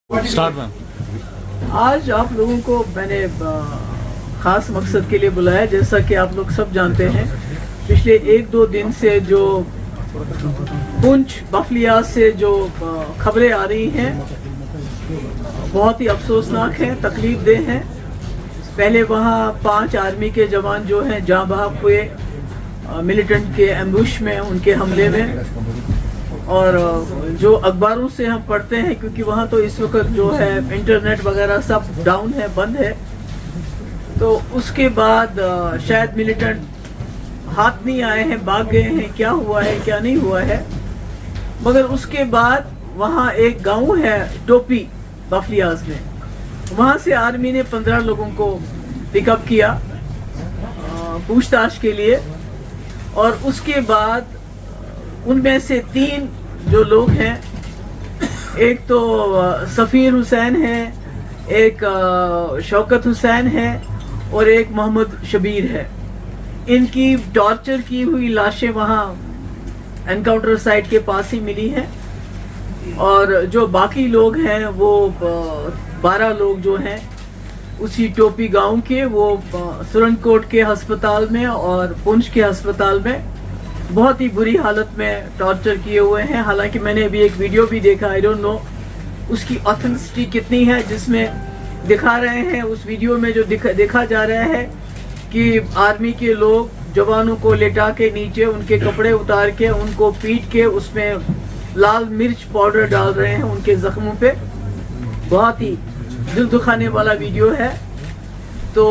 Start ma'am. आज आप लोगों को मैंने ख़ास मकसद के लिए बुलाया। जैसा कि आप लोग सब जानते हैं, पिछले एक दो दिन से जो पुंछ बफलिया से जो खबरें आ रही हैं बहुत ही अफसोसनाक हैं, तकलीफ देह हैं। पहले वहाँ 5 आर्मी के जवान जो हैं जाँ बहक हुए मिलिटेंट के एम्बुश में, उनके हमले में। और जो अखबारों से हम पढ़ते हैं, क्योंकि वहाँ तो इस वक्त जो है इंटरनेट वगैरह सब डाउन है, बंद है, तो उसके बाद शायद मिलिटेंट हाथ नहीं आए हैं, भाग गए हैं, क्या हुआ है क्या नहीं हुआ है। मगर उसके बाद वहाँ एक गांव है टोपी बफलियाज में, वहाँ से आर्मी ने 15 लोगों को पिकअप किया पूछताछ के लिए। और उसके बाद उनमें से 3 जो लोग हैं, एक तो सफ़ीर हुसैन है, एक शौकत हुसैन है और एक मोहम्मद शबीर है। इनकी टॉर्चर की हुई लाशें वहाँ एनकाउंटर साइट के पास ही मिली हैं। और जो बाकी लोग हैं वो 12 लोग जो हैं उसी टोपी गांव के, वो सुरनकोट के अस्पताल में और पुंछ के अस्पताल में बहुत ही बुरी हालत में टॉर्चर किए हुए हैं। हालांकि मैंने अभी एक वीडियो भी देखा, आई डोंट नो उसकी ऑथेंटिसिटी कितनी है, जिसमें दिखा रहे हैं, उस वीडियो में जो देखा जा रहा है कि आर्मी के लोग जवानों को लेटा के नीचे उनके कपड़े उतार के उनको पीट के उसमें लाल मिर्च पाउडर डाल रहे हैं उनके जख्मों पे। बहुत ही दिल दुखाने वाला वीडियो है। तो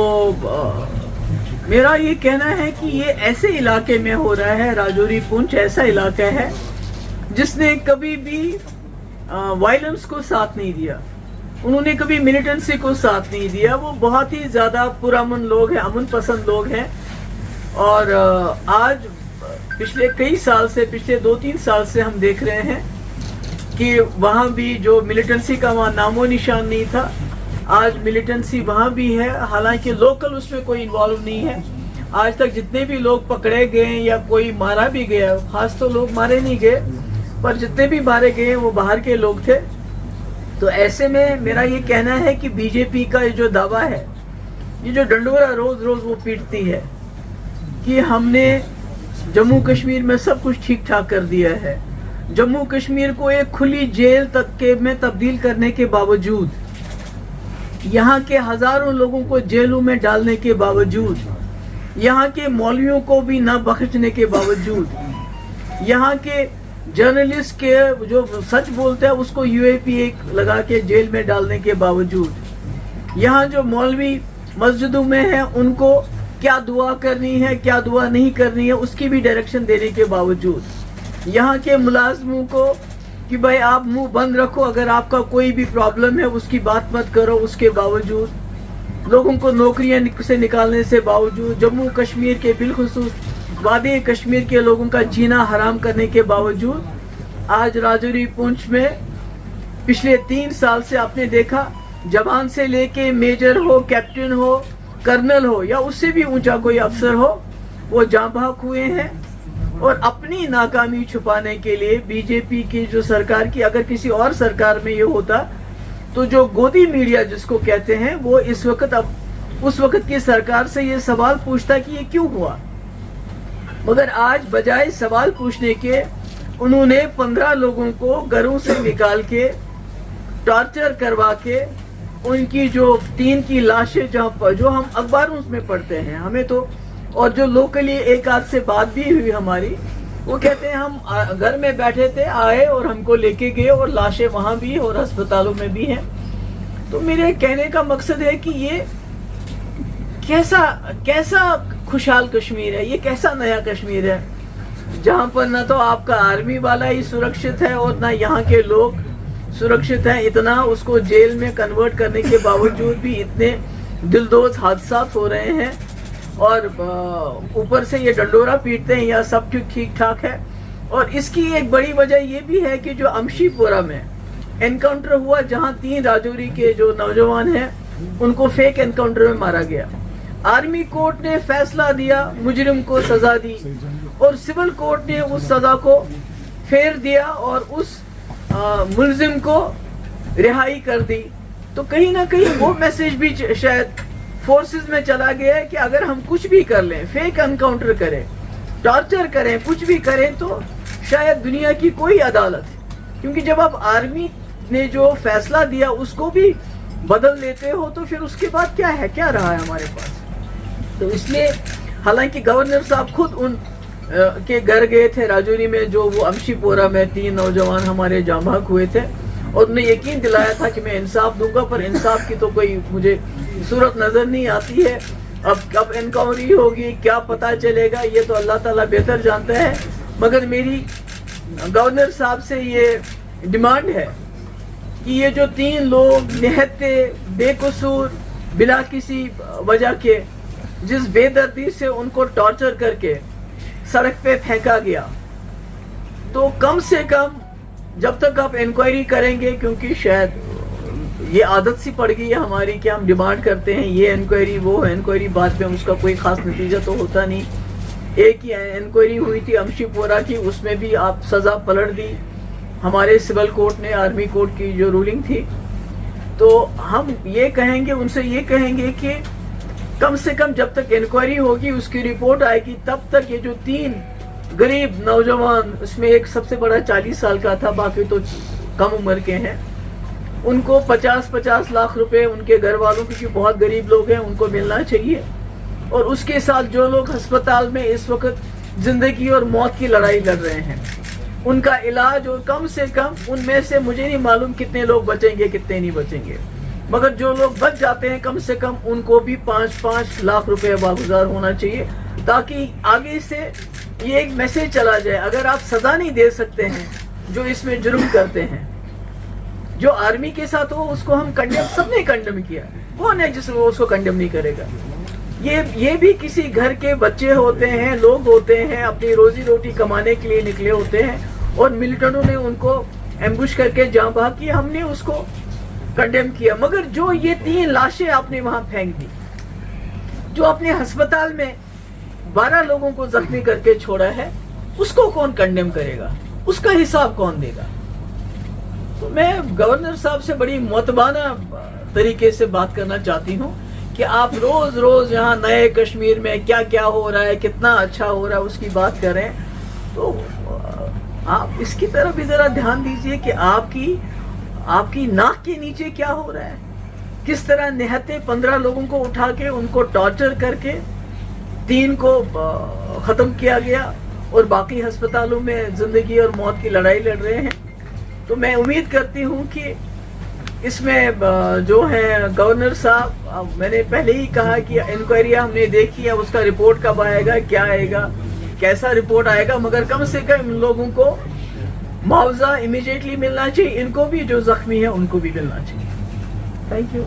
मेरा ये कहना है कि ये ऐसे इलाके में हो रहा है, राजौरी पुंछ ऐसा इलाका है जिसने कभी भी वायलेंस को साथ नहीं दिया, उन्होंने कभी मिलिटेंसी को साथ नहीं दिया। वो बहुत ही ज़्यादा पुरअमन लोग हैं, अमन पसंद लोग हैं। और आज पिछले कई साल से, पिछले 2-3 साल से हम देख रहे हैं कि वहाँ भी जो मिलिटेंसी का वहाँ नामो निशान नहीं था, आज मिलिटेंसी वहाँ भी है। हालांकि लोकल उसमें कोई इन्वॉल्व नहीं है। आज तक जितने भी लोग पकड़े गए या कोई मारा भी गया, खास तो लोग मारे नहीं गए, पर जितने भी मारे गए वो बाहर के लोग थे। तो ऐसे में मेरा ये कहना है कि बीजेपी का ये जो दावा है, ये जो डंडोरा रोज रोज वो पीटती है कि हमने जम्मू कश्मीर में सब कुछ ठीक ठाक कर दिया है, जम्मू कश्मीर को एक खुली जेल तक के में तब्दील करने के बावजूद, यहाँ के हजारों लोगों को जेलों में डालने के बावजूद, यहाँ के मौलवियों को भी न बख्शने के बावजूद, यहाँ के जर्नलिस्ट के जो सच बोलते हैं उसको यूएपी लगा के जेल में डालने के बावजूद, यहाँ जो मौलवी मस्जिदों में हैं उनको क्या दुआ करनी है क्या दुआ नहीं करनी है उसकी भी डायरेक्शन देने के बावजूद, यहाँ के मुलाजमों को कि भाई आप मुंह बंद रखो, अगर आपका कोई भी प्रॉब्लम है उसकी बात मत करो, उसके बावजूद, लोगों को नौकरियां से निकालने से बावजूद, जम्मू कश्मीर के बिलखुसूस वादी कश्मीर के लोगों का जीना हराम करने के बावजूद, आज राजौरी पुंछ में पिछले 3 साल से आपने देखा, जवान से लेके मेजर हो, कैप्टन हो, कर्नल हो या उससे भी ऊंचा कोई अफसर हो, वो जाँ बहक हुए हैं। और अपनी नाकामी छुपाने के लिए बीजेपी की जो सरकार की, अगर किसी और सरकार में ये होता तो जो गोदी मीडिया जिसको कहते हैं, वो इस वक्त अब उस वक्त की सरकार से ये सवाल पूछता कि ये क्यों हुआ। मगर आज बजाय सवाल पूछने के उन्होंने 15 लोगों को घरों से निकाल के टॉर्चर करवा के उनकी जो 3 की लाशें जो हम अखबारों में पढ़ते हैं, हमें तो, और जो लोकली एक आध से बात भी हुई हमारी, वो कहते हैं हम घर में बैठे थे, आए और हमको लेके गए और लाशें वहाँ भी और अस्पतालों में भी हैं। तो मेरे कहने का मकसद है कि ये कैसा खुशहाल कश्मीर है, ये कैसा नया कश्मीर है जहाँ पर ना तो आपका आर्मी वाला ही सुरक्षित है और ना यहाँ के लोग सुरक्षित हैं। इतना उसको जेल में कन्वर्ट करने के बावजूद भी इतने दिलदोज हादसा हो रहे हैं और ऊपर से ये डंडोरा पीटते हैं या सब ठीक ठाक है। और इसकी एक बड़ी वजह ये भी है कि जो अमशीपोरा में एनकाउंटर हुआ, जहां 3 राजौरी के जो नौजवान हैं उनको फेक एनकाउंटर में मारा गया, आर्मी कोर्ट ने फैसला दिया, मुजरिम को सजा दी और सिविल कोर्ट ने उस सजा को फेर दिया और उस मुलजिम को رہائی کر دی تو کہیں نہ کہیں وہ میسج بھی شاید فورسز میں چلا گیا ہے کہ اگر ہم کچھ بھی کر لیں، فیک انکاؤنٹر کریں، ٹارچر کریں، کچھ بھی کریں، تو شاید دنیا کی کوئی عدالت، کیونکہ جب آپ آرمی نے جو فیصلہ دیا اس کو بھی بدل دیتے ہو تو پھر اس کے بعد کیا ہے، کیا رہا ہے ہمارے پاس؟ تو اس لیے حالانکہ گورنر صاحب خود ان کے گھر گئے تھے راجوری میں، جو وہ امشی پورہ میں 3 نوجوان ہمارے جاں بحق ہوئے تھے، اور انہیں یقین دلایا تھا کہ میں انصاف دوں گا، پر انصاف کی تو کوئی مجھے صورت نظر نہیں آتی ہے۔ اب انکوائری ہوگی، کیا پتہ چلے گا، یہ تو اللہ تعالیٰ بہتر جانتا ہے، مگر میری گورنر صاحب سے یہ ڈیمانڈ ہے کہ یہ جو 3 لوگ نہتے بے قصور بلا کسی وجہ کے جس بے دردی سے ان کو ٹارچر کر کے سڑک پہ پھینکا گیا، تو کم سے کم جب تک آپ انکوائری کریں گے، کیونکہ شاید یہ عادت سی پڑ گئی ہے ہماری کہ ہم ڈیمانڈ کرتے ہیں یہ انکوائری وہ انکوائری، بعد میں اس کا کوئی خاص نتیجہ تو ہوتا نہیں۔ ایک ہی انکوائری ہوئی تھی امشی پورہ کی، اس میں بھی آپ سزا پلٹ دی ہمارے سول کورٹ نے، آرمی کورٹ کی جو رولنگ تھی۔ تو ہم یہ کہیں گے، ان سے یہ کہیں گے کہ کم سے کم جب تک انکوائری ہوگی، اس کی رپورٹ آئے گی، تب تک یہ جو 3 غریب نوجوان، اس میں ایک سب سے بڑا 40 سال کا تھا، باقی تو کم عمر کے ہیں، ان کو 50-50 لاکھ روپے ان کے گھر والوں کی، جو بہت غریب لوگ ہیں، ان کو ملنا چاہیے۔ اور اس کے ساتھ جو لوگ ہسپتال میں اس وقت زندگی اور موت کی لڑائی لڑ رہے ہیں، ان کا علاج، اور کم سے کم ان میں سے مجھے نہیں معلوم کتنے لوگ بچیں گے کتنے نہیں بچیں گے، مگر جو لوگ بچ جاتے ہیں کم سے کم ان کو بھی 5-5 لاکھ روپے واگزار ہونا چاہیے، تاکہ آگے سے یہ ایک میسج چلا جائے۔ اگر آپ سزا نہیں دے سکتے ہیں جو اس میں جرم کرتے ہیں، جو آرمی کے ساتھ ہو اس کو ہم کنڈیم، سب نے کنڈیم کیا، کون ہے جس وہ اس کو کنڈیم نہیں کرے گا؟ یہ بھی کسی گھر کے بچے ہوتے ہیں، لوگ ہوتے ہیں، اپنی روزی روٹی کمانے کے لیے نکلے ہوتے ہیں، اور ملٹنٹوں نے ان کو ایمبوش کر کے جاں بحق کیا، ہم نے اس کو کنڈیم کیا۔ مگر جو یہ 3 لاشیں آپ نے وہاں پھینک دی، جو اپنے ہسپتال میں 12 لوگوں کو زخمی کر کے چھوڑا ہے، اس کو کون کنڈیم کرے گا؟ اس کا حساب کون دے گا؟ تو میں گورنر صاحب سے بڑی معتبانہ طریقے سے بات کرنا چاہتی ہوں کہ آپ روز روز یہاں نئے کشمیر میں کیا کیا ہو رہا ہے، کتنا اچھا ہو رہا ہے، اس کی بات کریں، تو آپ اس کی طرف بھی ذرا دھیان دیجئے کہ آپ کی ناک کے نیچے کیا ہو رہا ہے، کس طرح نہتے 15 لوگوں کو اٹھا کے ان کو ٹارچر کر کے 3 کو ختم کیا گیا، اور باقی ہسپتالوں میں زندگی اور موت کی لڑائی لڑ رہے ہیں۔ تو میں امید کرتی ہوں کہ اس میں جو ہے گورنر صاحب، میں نے پہلے ہی کہا کہ انکوائری ہم نے دیکھی ہے، اس کا رپورٹ کب آئے گا، کیا آئے گا، کیسا رپورٹ آئے گا، مگر کم سے کم ان لوگوں کو معاوضہ امیڈیٹلی ملنا چاہیے، ان کو بھی جو زخمی ہیں ان کو بھی ملنا چاہیے۔ Thank you.